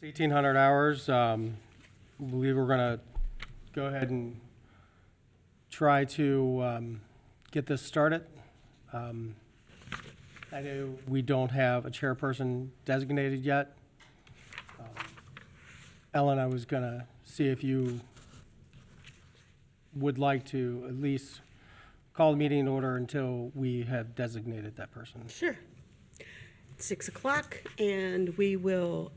It's 1,800 hours. I believe we're going to go ahead and try to get this started. I know we don't have a chairperson designated yet. Ellen, I was going to see if you would like to at least call the meeting in order until we have designated that person. Sure. 6 o'clock, and we will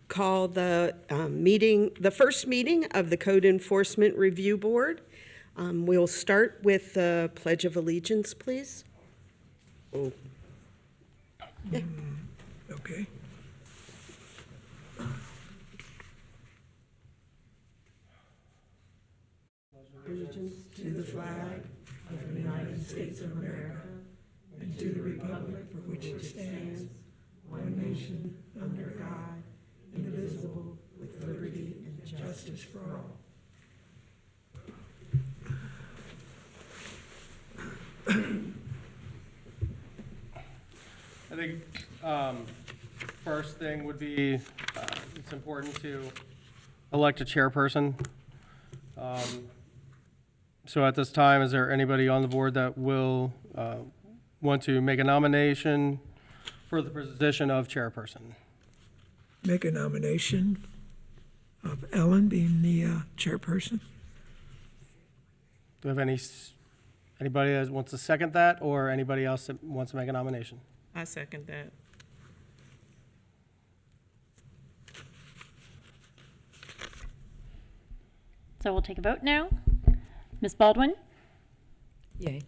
call the meeting, the first meeting of the Code Enforcement Review Board. We'll start with the Pledge of Allegiance, please. Oh. Yeah. Okay. Allegiance to the flag of the United States of America and to the republic for which it stands, one nation, under God, indivisible, with liberty and justice for all. I think first thing would be it's important to elect a chairperson. So at this time, is there anybody on the board that will want to make a nomination for the position of chairperson? Make a nomination of Ellen being the chairperson. Do we have anybody that wants to second that, or anybody else that wants to make a nomination? I second that. So we'll take a vote now. Ms. Baldwin? Yay.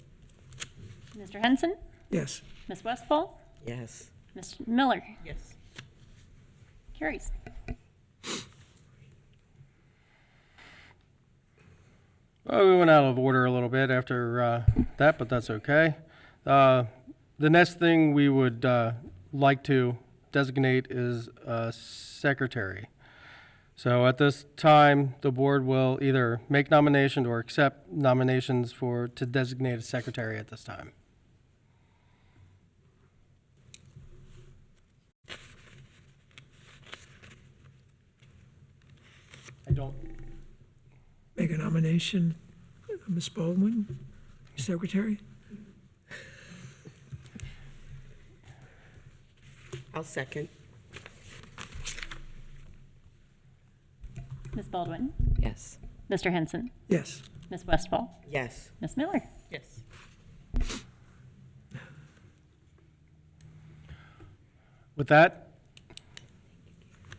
Mr. Henson? Yes. Ms. Westfall? Yes. Mr. Miller? Yes. Carries. Well, we went out of order a little bit after that, but that's okay. The next thing we would like to designate is a secretary. So at this time, the board will either make nominations or accept nominations to designate a secretary at this time. I don't. Make a nomination, Ms. Baldwin, secretary. I'll second. Ms. Baldwin? Yes. Mr. Henson? Yes. Ms. Westfall? Yes. Ms. Miller? Yes. With that,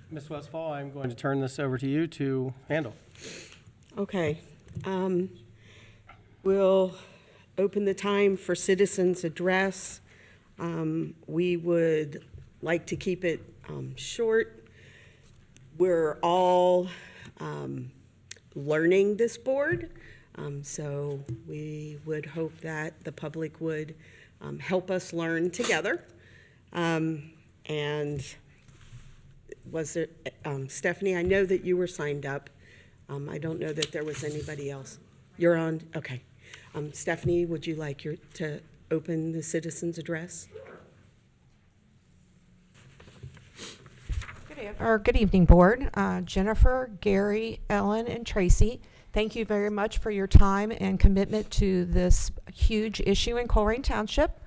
Ms. Westfall, I'm going to turn this over to you to handle. Okay. We'll open the time for citizens' address. We would like to keep it short. We're all learning this board, so we would hope that the public would help us learn together. And was there, Stephanie, I know that you were signed up. I don't know that there was anybody else. You're on, okay. Stephanie, would you like to open the citizens' address? Good evening, Board. Jennifer, Gary, Ellen, and Tracy, thank you very much for your time and commitment to this huge issue in Colerain Township.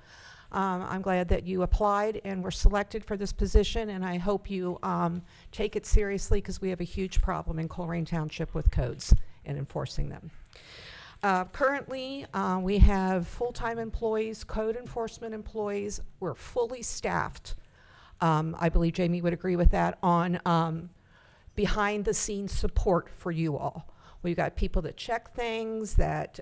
I'm glad that you applied and were selected for this position, and I hope you take it seriously because we have a huge problem in Colerain Township with codes and enforcing them. Currently, we have full-time employees, code enforcement employees. We're fully staffed. I believe Jamie would agree with that, on behind-the-scenes support for you all. We've got people that check things, that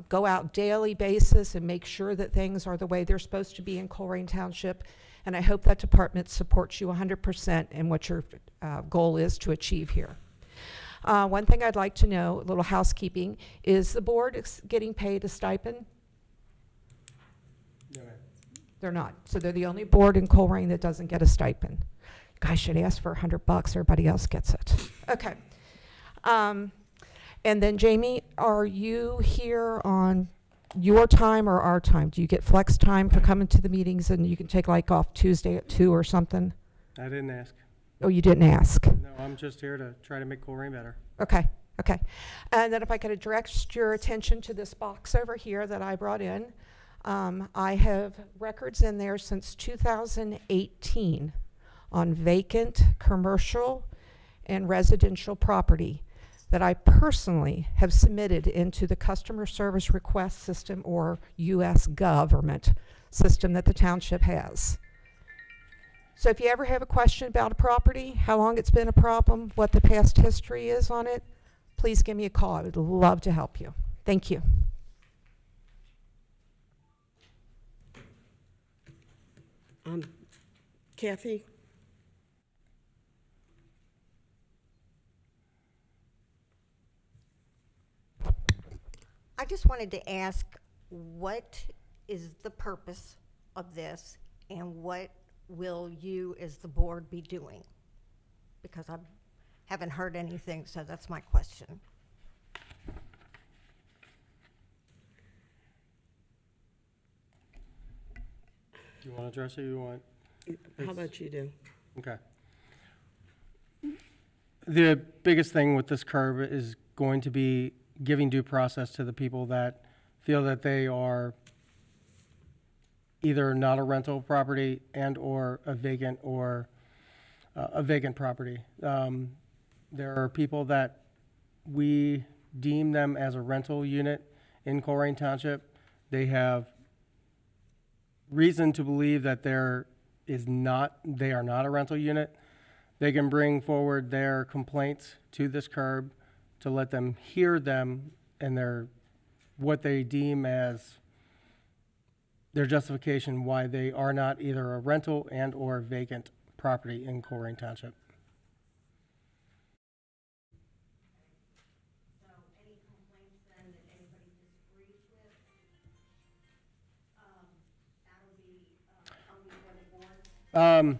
go out daily basis and make sure that things are the way they're supposed to be in Colerain Township. And I hope that department supports you 100% in what your goal is to achieve here. One thing I'd like to know, a little housekeeping, is the board getting paid a stipend? No, ma'am. They're not. So they're the only board in Colerain that doesn't get a stipend. Guys should ask for $100. Everybody else gets it. Okay. And then Jamie, are you here on your time or our time? Do you get flex time for coming to the meetings and you can take like off Tuesday at 2 or something? I didn't ask. Oh, you didn't ask? No, I'm just here to try to make Colerain better. Okay, okay. And then if I could direct your attention to this box over here that I brought in. I have records in there since 2018 on vacant commercial and residential property that I personally have submitted into the customer service request system, or U.S. government system that the township has. So if you ever have a question about a property, how long it's been a problem, what the past history is on it, please give me a call. I would love to help you. Thank you. Kathy? I just wanted to ask, what is the purpose of this, and what will you as the board be doing? Because I haven't heard anything, so that's my question. You want to address it, or you want? How about you do? Okay. The biggest thing with this curb is going to be giving due process to the people that feel that they are either not a rental property and or a vacant property. There are people that we deem them as a rental unit in Colerain Township. They have reason to believe that they are not a rental unit. They can bring forward their complaints to this curb to let them hear them and what they deem as their justification why they are not either a rental and or vacant property in Colerain Township. So any complaints then that anybody disagrees with, that'll be coming before the board?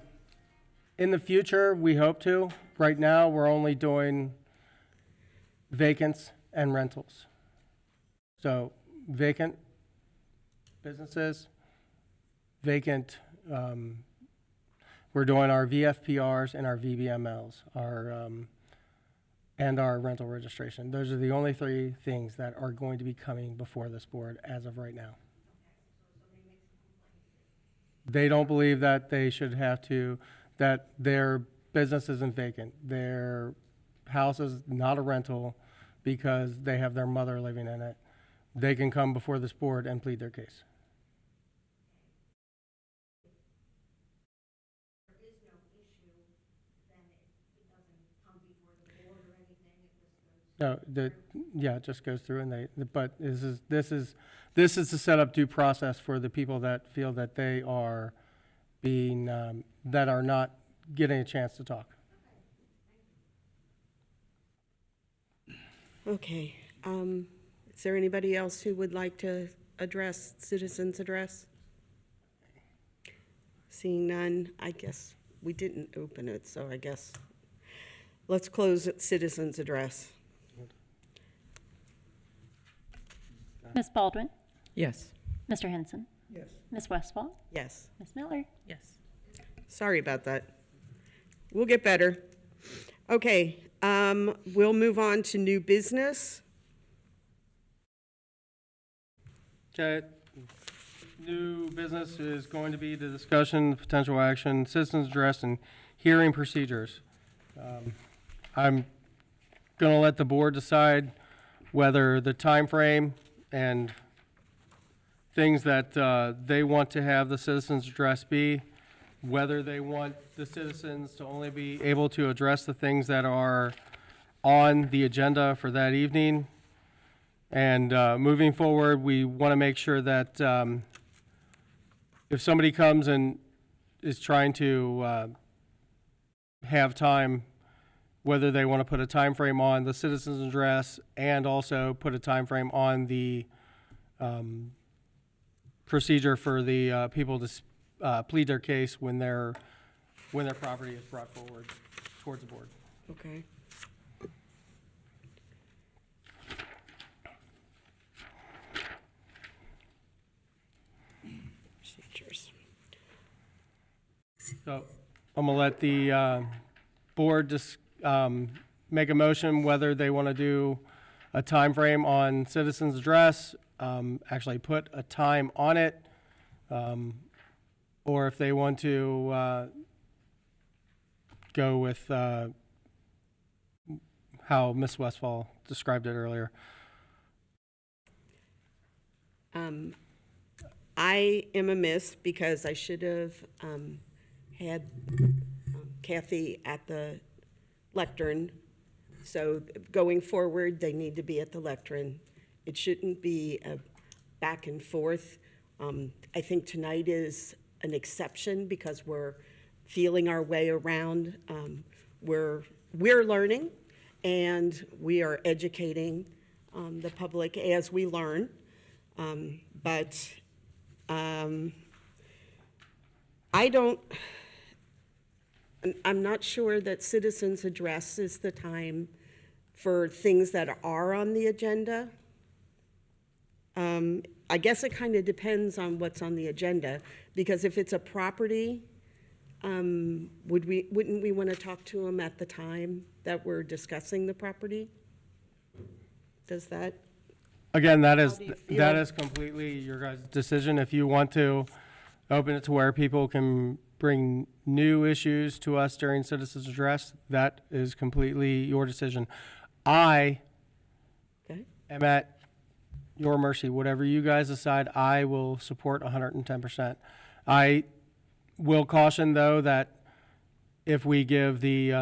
In the future, we hope to. Right now, we're only doing vacants and rentals. So vacant businesses, vacant, we're doing our VFPRs and our VBMLs, and our rental registration. Those are the only three things that are going to be coming before this board as of right now. They don't believe that they should have to, that their business isn't vacant. Their house is not a rental because they have their mother living in it. They can come before this board and plead their case. There is no issue, then it doesn't come before the board or anything, it just goes. No, yeah, it just goes through but this is to set up due process for the people that feel that they are being, that are not getting a chance to talk. Okay. Is there anybody else who would like to address citizens' address? Seeing none, I guess we didn't open it, so I guess let's close at citizens' address. Ms. Baldwin, Yes. Mr. Henson, Yes. Ms. Westfall, Yes. Ms. Miller. Yes. Sorry about that. We'll get better. Okay, we'll move on to new business. Okay, new business is going to be the discussion, potential action, citizens address, and hearing procedures. I'm going to let the board decide whether the time frame and things that they want to have the citizens address be, whether they want the citizens to only be able to address the things that are on the agenda for that evening. And moving forward, we want to make sure that if somebody comes and is trying to have time, whether they want to put a time frame on the citizens address and also put a time frame on the procedure for the people to plead their case when their property is brought forward towards the board. Okay. Procedures. So I'm gonna let the board just make a motion whether they want to do a time frame on citizens' address, actually put a time on it, or if they want to go with how Ms. Westfall described it earlier. I am amiss because I should have had Kathy at the lectern. So going forward, they need to be at the lectern. It shouldn't be a back and forth. I think tonight is an exception because we're feeling our way around. We're learning, and we are educating the public as we learn. But I'm not sure that citizens' address is the time for things that are on the agenda. I guess it kind of depends on what's on the agenda, because if it's a property, wouldn't we want to talk to them at the time that we're discussing the property? Does that? Again, that is do you feel? that is completely your guys' decision. If you want to open it to where people can bring new issues to us during citizens' address, that is completely your decision. I Okay. am at your mercy. Whatever you guys decide, I will support 110%. I will caution, though, that if we give the,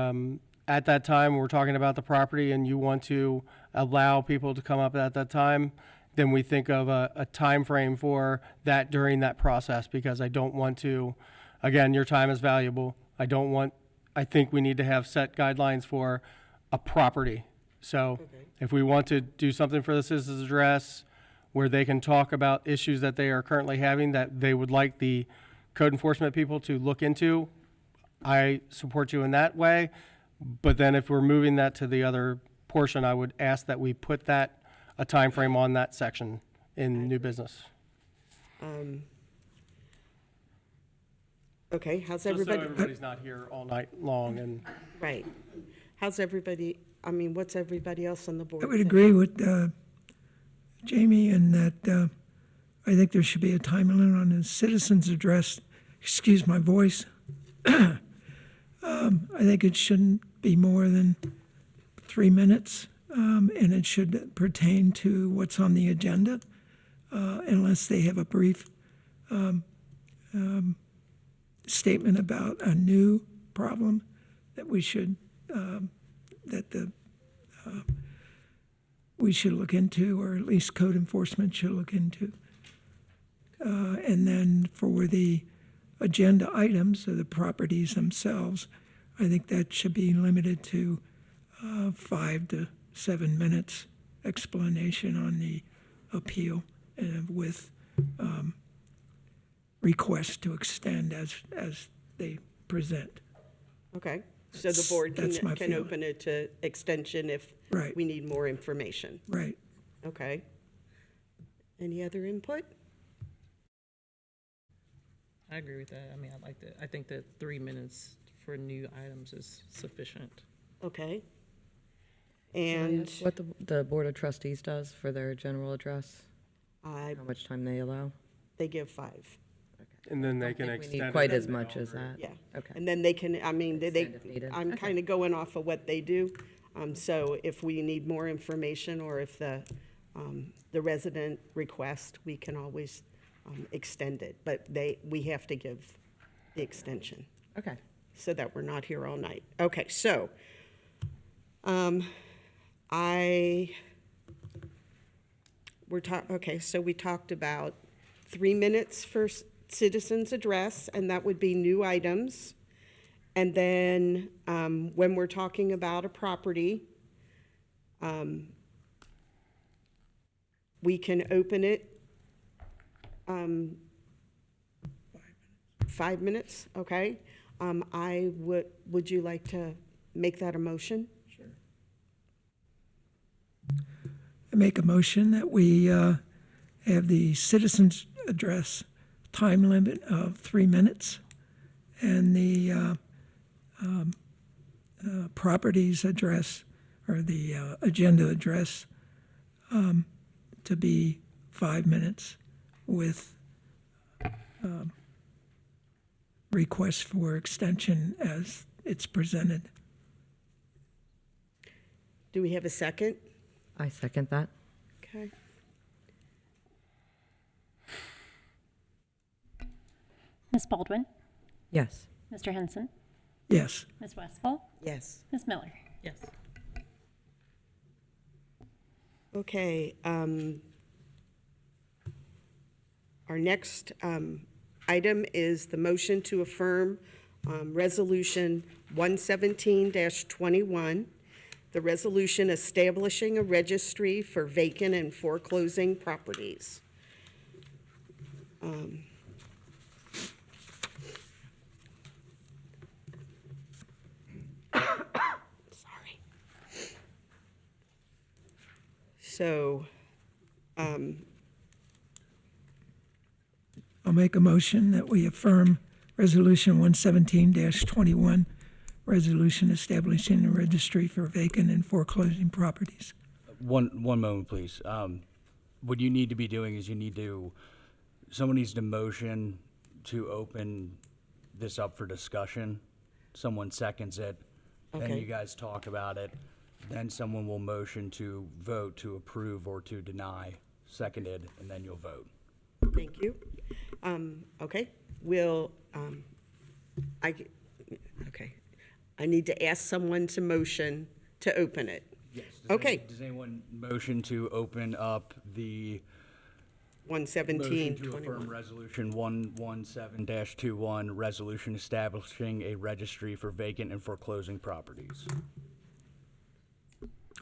at that time, we're talking about the property and you want to allow people to come up at that time, then we think of a time frame for that during that process, because I don't want to, again, your time is valuable. I think we need to have set guidelines for a property. So if we want to do something for the citizens' address where they can talk about issues that they are currently having that they would like the code enforcement people to look into, I support you in that way. But then if we're moving that to the other portion, I would ask that we put that, a time frame on that section in new business. Okay, how's Just so everybody? everybody's not here all night long and. Right. How's everybody, what's everybody else on the board? I would think? agree with Jamie in that I think there should be a time limit on the citizen's address. Excuse my voice. I think it shouldn't be more than 3 minutes, and it should pertain to what's on the agenda, unless they have a brief statement about a new problem that we should we should look into, or at least code enforcement should look into. And then for the agenda items of the properties themselves, I think that should be limited to 5 to 7 minutes explanation on the appeal, with requests to extend as they present. Okay, so the board That's my can feeling. open it to extension if Right. we need more information. Right. Okay. Any other input? I agree with that. I mean, I like that. I think that 3 minutes for new items is sufficient. Okay. Can I And ask what the Board of Trustees does for their general address? I, How much time they allow? they give 5, And then they can I think we extend need it. quite as much as that. yeah. Okay. And then they can, Extend if needed. I'm Okay. kind of going off of what they do. So if we need more information, or if the resident request, we can always extend it. But we have to give the extension, Okay. so that we're not here all night. Okay, so, so we talked about 3 minutes for citizens' address, and that would be new items. And then, when we're talking about a property, we can open it, 5 minutes, okay? Would you like to make that a motion? I make a motion that we have the citizens' address time limit of 3 minutes, and the property's address or the agenda address to be 5 minutes with requests for extension as it's presented. Do we have a second? I second that. Okay. Ms. Baldwin, Yes. Mr. Henson, Yes. Ms. Westfall, Yes. Ms. Miller. Yes. Okay, our next item is the motion to affirm Resolution 117-21, the resolution establishing a registry for vacant and foreclosing properties. Sorry. So, I'll make a motion that we affirm Resolution 117-21, resolution establishing a registry for vacant and foreclosing properties. One moment, please. What you need to be doing is someone needs to motion to open this up for discussion. Someone seconds it, then Okay. you guys talk about it. Then someone will motion to vote to approve or to deny, seconded, and then you'll vote. thank you. Okay, I need to ask someone to motion to open it. Yes. Okay. Does anyone motion to open up the 117, motion to affirm 21. Resolution 117-21, resolution establishing a registry for vacant and foreclosing properties?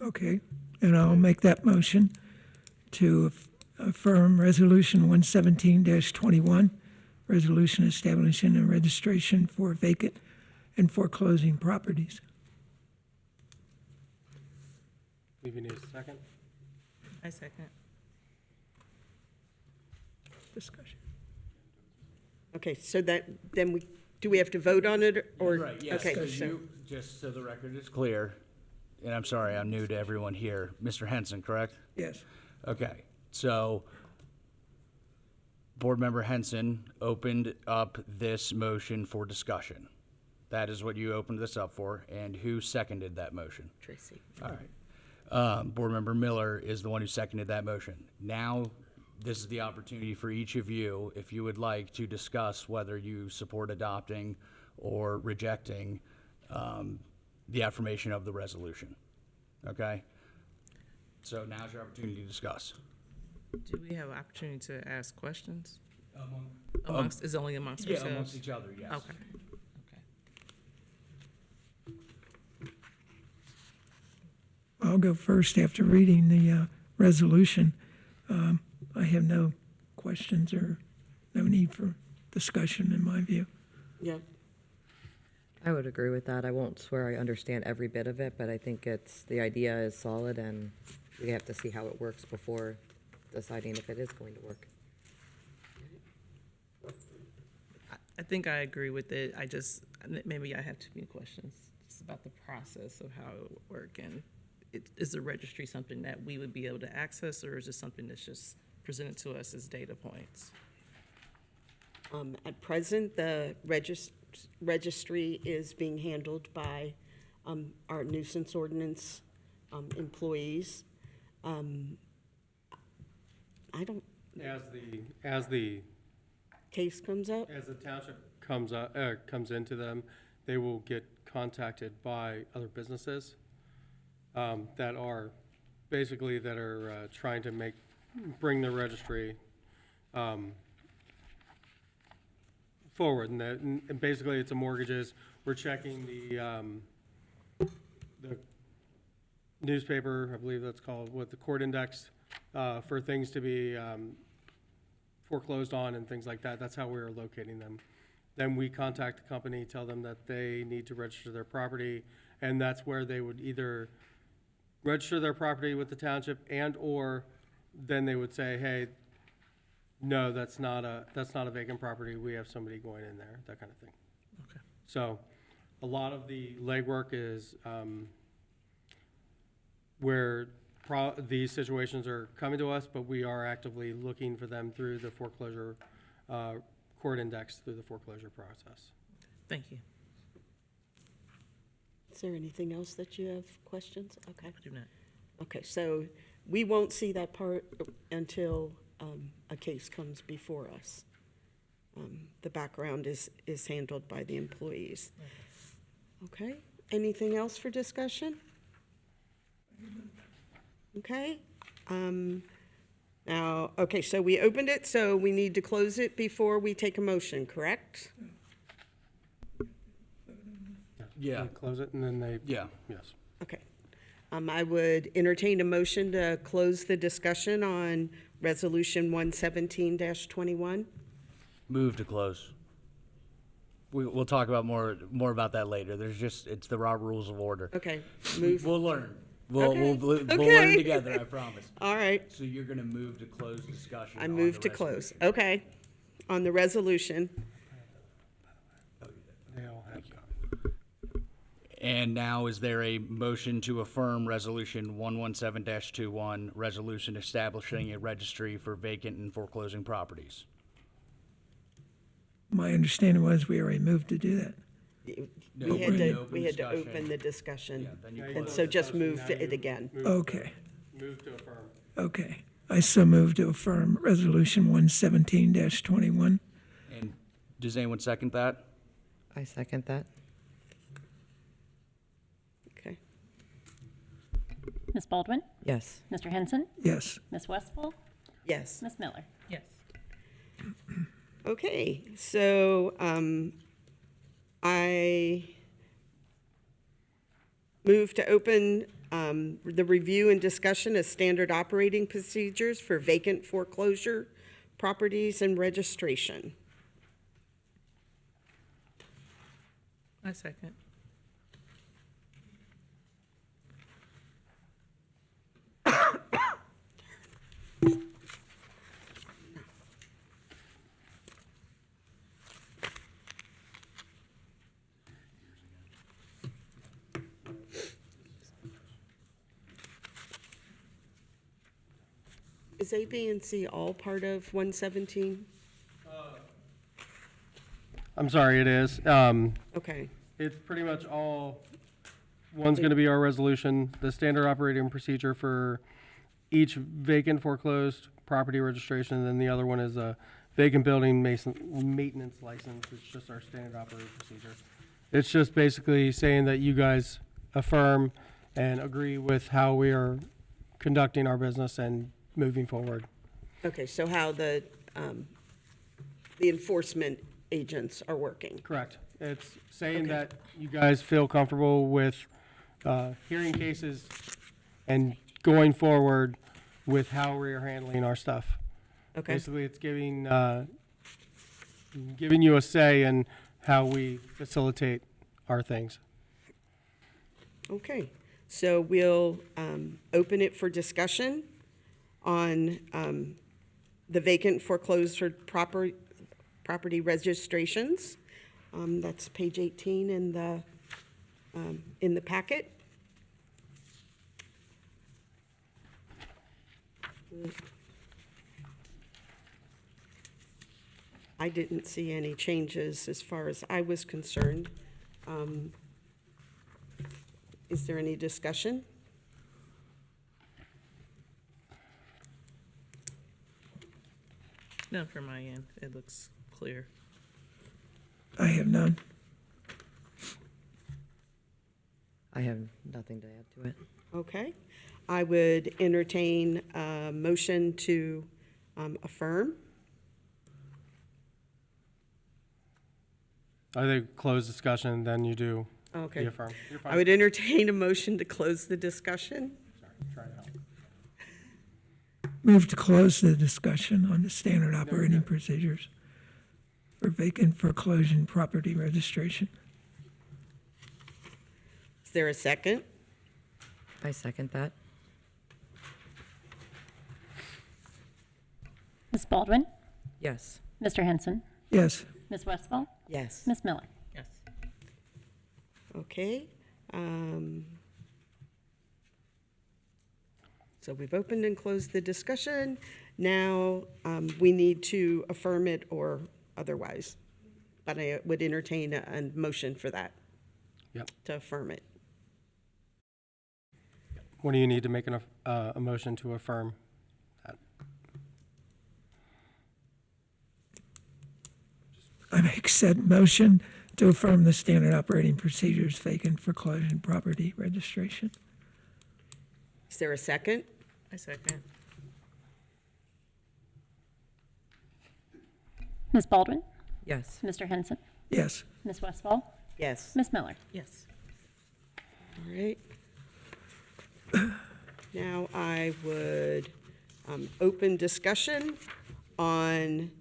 Okay, and I'll make that motion to affirm Resolution 117-21, resolution establishing a registration for vacant and foreclosing properties. Believe you need a second? I second. Discussion. Okay, so then do we have to vote on it, or? Right, yes, Okay, because so- you, just so the record is clear, and I'm sorry, I'm new to everyone here, Mr. Henson, correct? Yes. Okay, so Board Member Henson opened up this motion for discussion. That is what you opened this up for, and who seconded that motion? Tracy. All right. Board Member Miller is the one who seconded that motion. Now, this is the opportunity for each of you, if you would like, to discuss whether you support adopting or rejecting the affirmation of the resolution. Okay? So now's your opportunity to discuss. Do we have an opportunity to ask questions? Amongst, is it only amongst Yeah, ourselves? amongst each other, yes. Okay. I'll go first after reading the resolution. I have no questions or no need for discussion in my view. Yeah, I would agree with that. I won't swear I understand every bit of it, but I think the idea is solid, and we have to see how it works before deciding if it is going to work. I think I agree with it. Maybe I have too many questions just about the process of how it would work. And is the registry something that we would be able to access, or is it something that's just presented to us as data points? at present, the registry is being handled by our nuisance ordinance employees. I don't, As the case comes up? As the township comes into them, they will get contacted by other businesses that are trying to bring the registry forward. And basically, it's a mortgages. We're checking the newspaper, I believe that's called, with the court index, for things to be foreclosed on and things like that. That's how we're locating them. Then we contact the company, tell them that they need to register their property, and that's where they would either register their property with the township, and/or then they would say, hey, no, that's not a vacant property. We have somebody going in there, that kind of thing. Okay. So a lot of the legwork is where these situations are coming to us, but we are actively looking for them through the foreclosure court index through the foreclosure process. Thank you. Is there anything else that you have questions? Okay. I do not. Okay, so we won't see that part until a case comes before us. The background is handled by the employees. Okay, anything else for discussion? Okay. Now, okay, so we opened it, so we need to close it before we take a motion, correct? Yeah, They close it and then they, yeah. yes. Okay. I would entertain a motion to close the discussion on Resolution 117-21. Move to close. We'll talk about more about that later. It's the Robert Rules of Order. Okay, move. We'll learn. Okay. We'll Okay. learn together, I promise. All right, So you're gonna move to close discussion I on move the to close. resolution. Okay. On the resolution, They all have. And now is there a motion to affirm Resolution 117-21, resolution establishing a registry for vacant and foreclosing properties? My understanding was we already moved to do that. No, we had we're in to, open we had to discussion. open the discussion. Yeah, then you And close so just discussion, move now it you again. move Okay, Move to affirm. okay. I so move to affirm Resolution 117-21. And does anyone second that? I second that. Okay. Ms. Baldwin? Yes. Mr. Henson? Yes. Ms. Westfall? Yes. Ms. Miller? Yes. Okay, so I move to open the review and discussion of standard operating procedures for vacant foreclosure properties and registration. I second. Is A, B, and C all part of 117? I'm sorry, it is. Okay, It's pretty much all, one's going to be our resolution, the standard operating procedure for each vacant foreclosed property registration, and then the other one is a vacant building maintenance license. It's just our standard operating procedure. It's just basically saying that you guys affirm and agree with how we are conducting our business and moving forward. okay, so how the enforcement agents are working. Correct. It's saying Okay. that you guys feel comfortable with hearing cases and going forward with how we are handling our stuff. Okay, Basically, it's giving you a say in how we facilitate our things. okay. So we'll open it for discussion on the vacant foreclosed property registrations. That's page 18 in the packet. I didn't see any changes as far as I was concerned. Is there any discussion? No, from my end, it looks clear. I have none. I have nothing to add to it. Okay. I would entertain a motion to affirm. I think close discussion, then you do Okay. the affirm. You're I fine. would entertain a motion to close the discussion. Sorry, try to help. Move to close the discussion on the standard operating procedures for vacant foreclosure property registration. Is there a second? I second that. Ms. Baldwin? Yes. Mr. Henson? Yes. Ms. Westfall? Yes. Ms. Miller? Yes. Okay. So we've opened and closed the discussion. Now, we need to affirm it or otherwise. But I would entertain a motion for that, Yep. to affirm it. What do you need to make a motion to affirm that? I make said motion to affirm the standard operating procedures vacant foreclosure property registration. Is there a second? I second. Ms. Baldwin, Yes. Mr. Henson, Yes. Ms. Westfall, Yes. Ms. Miller. Yes. All right. Now I would open discussion on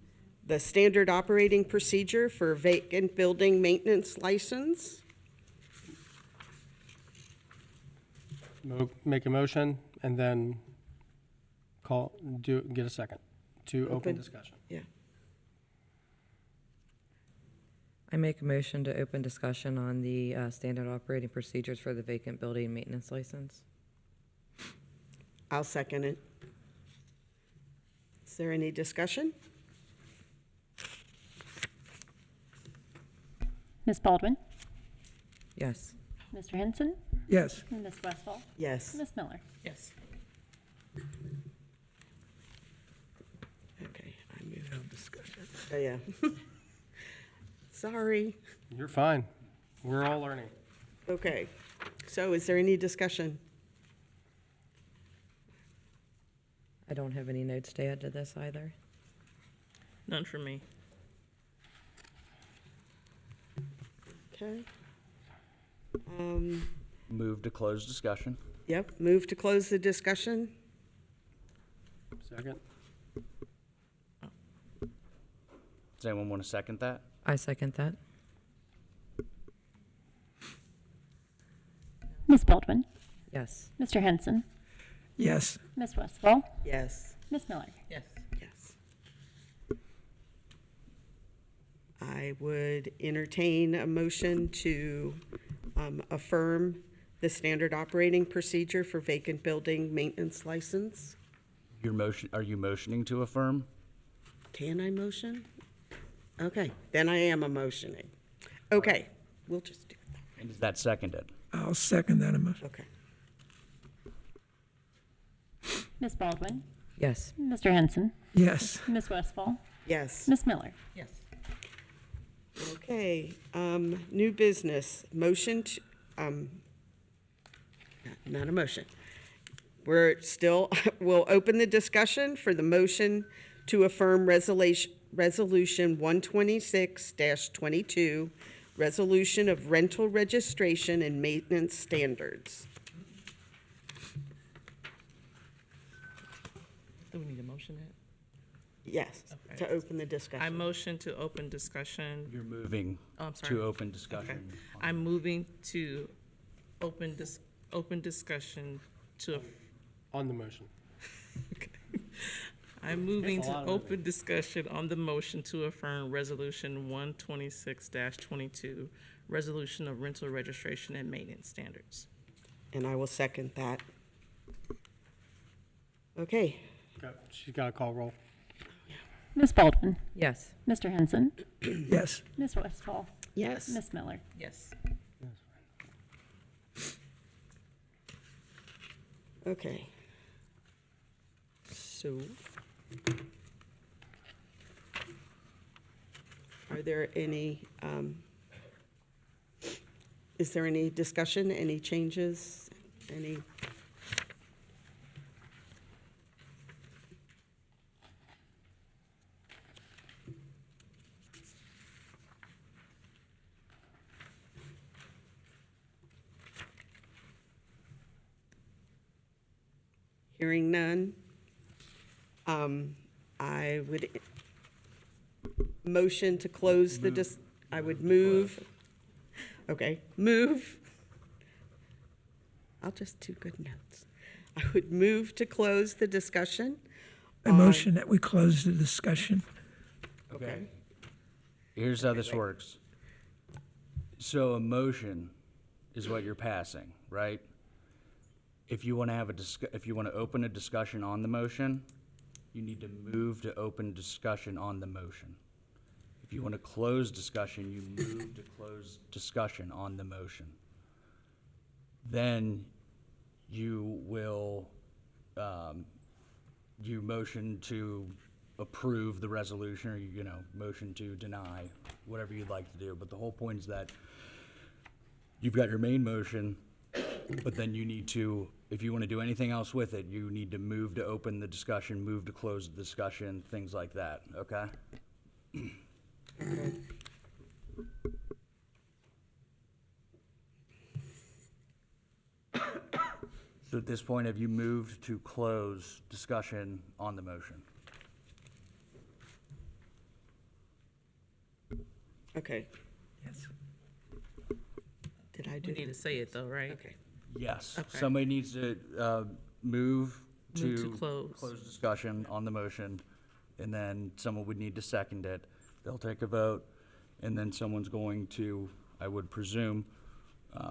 the standard operating procedure for vacant building maintenance license. Make a motion and then get a second to open Open. discussion. Yeah. I make a motion to open discussion on the standard operating procedures for the vacant building maintenance license. I'll second it. Is there any discussion? Ms. Baldwin, Yes. Mr. Henson, Yes. and Ms. Westfall, Yes. Ms. Miller. Yes. Okay, I moved. Discussion. Oh, yeah. Sorry. You're fine. We're all learning. Okay, so is there any discussion? I don't have any notes to add to this either. None for me. Okay. Move to close discussion. Yep, move to close the discussion. Second? Does anyone want to second that? I second that. Ms. Baldwin, Yes. Mr. Henson, Yes. Ms. Westfall, Yes. Ms. Miller. Yes. Yes. I would entertain a motion to affirm the standard operating procedure for vacant building maintenance license. Are you motioning to affirm? Can I motion? Okay, then I am a motioning. Okay, we'll just do it. And is that seconded? I'll second that motion. Okay. Ms. Baldwin, Yes. Mr. Henson, Yes. Ms. Westfall, Yes. Ms. Miller. Yes. Okay, new business, motion to, not a motion. We're still, we'll open the discussion for the motion to affirm resolution 126-22, resolution of rental registration and maintenance standards. Do we need a motion yet? Yes, Okay. to open the discussion. I motion to open discussion. You're moving Oh, I'm sorry. to open Okay. discussion. I'm moving to open discussion to, On the motion. I'm moving There's a to lot of open discussion on the motion to affirm resolution 126-22, resolution of rental registration and maintenance standards. And I will second that. Okay, She's got a call roll. Ms. Baldwin, Yes. Mr. Henson, Yes. Ms. Westfall, yes. Ms. Miller. Yes. Okay. So, are there any, is there any discussion, any changes, any? Hearing none, I would motion to close the I would move. Okay, move. I'll just do good notes. I would move to close the discussion. I motion that we close the discussion. Okay. Here's how this works. So a motion is what you're passing, right? If you want to have if you want to open a discussion on the motion, you need to move to open discussion on the motion. If you want to close discussion, you move to close discussion on the motion. Then you will, you motion to approve the resolution, or you know, motion to deny, whatever you'd like to do. But the whole point is that you've got your main motion, but then you need to, if you want to do anything else with it, you need to move to open the discussion, move to close the discussion, things like that, okay? Okay. So at this point, have you moved to close discussion on the motion? Okay, Yes. did I We do? need to say it though, right? Okay, Yes. Okay. Somebody needs to move Move to to close. close discussion on the motion, and then someone would need to second it. They'll take a vote, and then someone's going to, I would presume,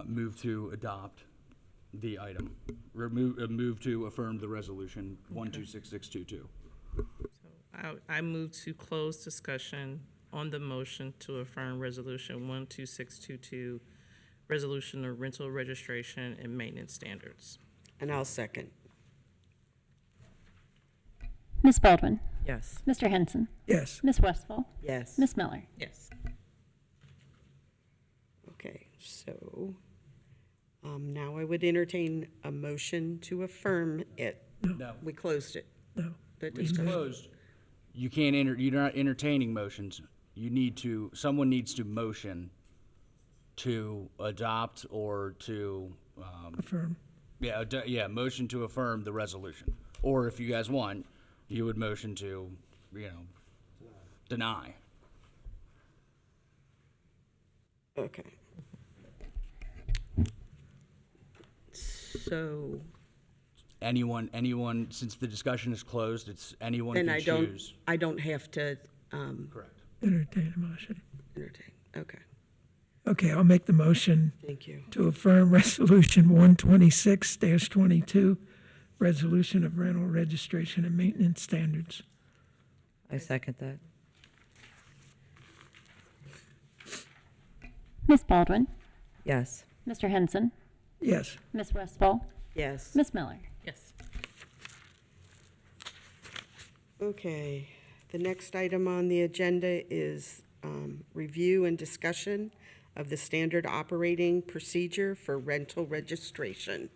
move to adopt the item. Move to affirm the resolution 126622. I move to close discussion on the motion to affirm resolution 12622, resolution of rental registration and maintenance standards. and I'll second. Ms. Baldwin, Yes. Mr. Henson, Yes. Ms. Westfall, Yes. Ms. Miller. Yes. Okay, so, now I would entertain a motion to affirm it. No. We closed it. No. The It's discussion. closed. You can't you're not entertaining motions. You need to, someone needs to motion to adopt or to, Affirm. motion to affirm the resolution. Or if you guys want, you would motion to, deny. Okay. So, Anyone, since the discussion is closed, it's anyone then can I don't, choose. I don't have to, Correct. Entertain a motion. entertain. Okay, Okay, I'll make the motion thank you. to affirm Resolution 126-22, Resolution of Rental Registration and Maintenance Standards. I second that. Ms. Baldwin, Yes. Mr. Henson, Yes. Ms. Westfall, Yes. Ms. Miller. Yes. Okay, the next item on the agenda is review and discussion of the standard operating procedure for rental registration.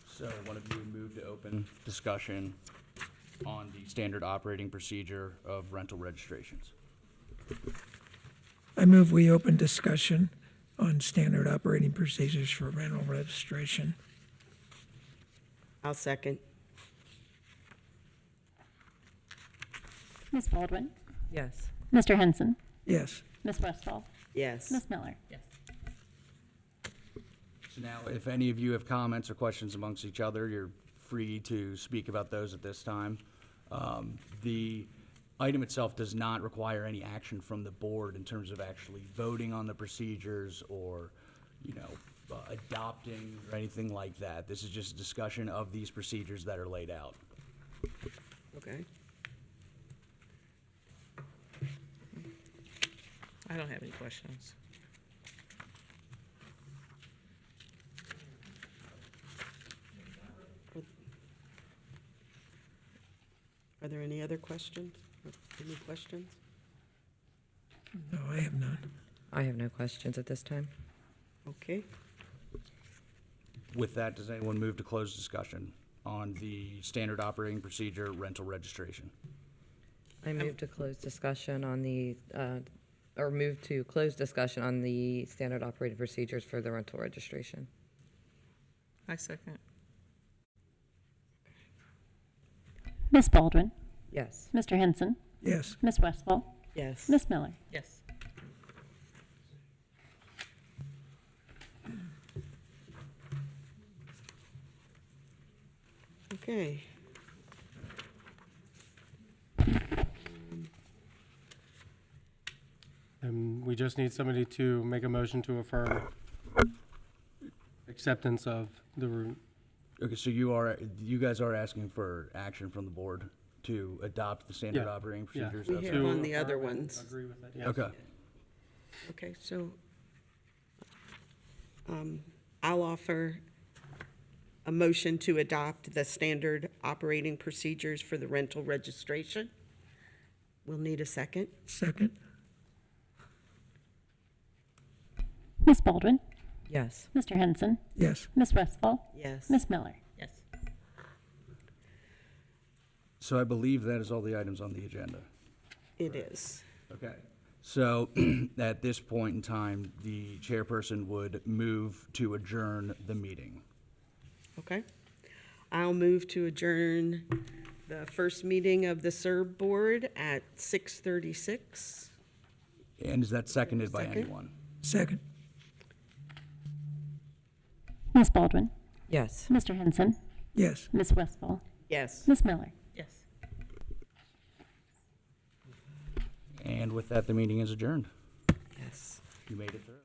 So one of you would move to open discussion on the standard operating procedure of rental registrations. I move we open discussion on standard operating procedures for rental registration. I'll second. Ms. Baldwin, Yes. Mr. Henson, Yes. Ms. Westfall, Yes. Ms. Miller. Yes. So now, if any of you have comments or questions amongst each other, you're free to speak about those at this time. The item itself does not require any action from the board in terms of actually voting on the procedures or, adopting or anything like that. This is just a discussion of these procedures that are laid out. Okay. I don't have any questions. Are there any other questions? Any questions? No, I have none. I have no questions at this time. Okay, With that, does anyone move to close discussion on the standard operating procedure rental registration? I move to close discussion on the, or move to close discussion on the standard operating procedures for the rental registration. I second. Ms. Baldwin, Yes. Mr. Henson, Yes. Ms. Westfall, yes. Ms. Miller. Yes. Okay. we just need somebody to make a motion to affirm acceptance of the route. Okay, so you guys are asking for action from the board to adopt the standard Yeah. operating Yeah. procedures? We Okay. have To on the other affirm and ones. Agree with it, yeah. Okay. Okay, so I'll offer a motion to adopt the standard operating procedures for the rental registration. We'll need a second. Second. Ms. Baldwin, Yes. Mr. Henson, Yes. Ms. Westfall, Yes. Ms. Miller. Yes. So I believe that is all the items on the agenda. It is. Okay. So at this point in time, the chairperson would move to adjourn the meeting. Okay. I'll move to adjourn the first meeting of the SERB Board at 6:36. And is that seconded by Second. anyone? Second. Ms. Baldwin, Yes. Mr. Henson, Yes. Ms. Westfall, Yes. Ms. Miller. Yes. And with that, the meeting is adjourned. Yes. You made it through.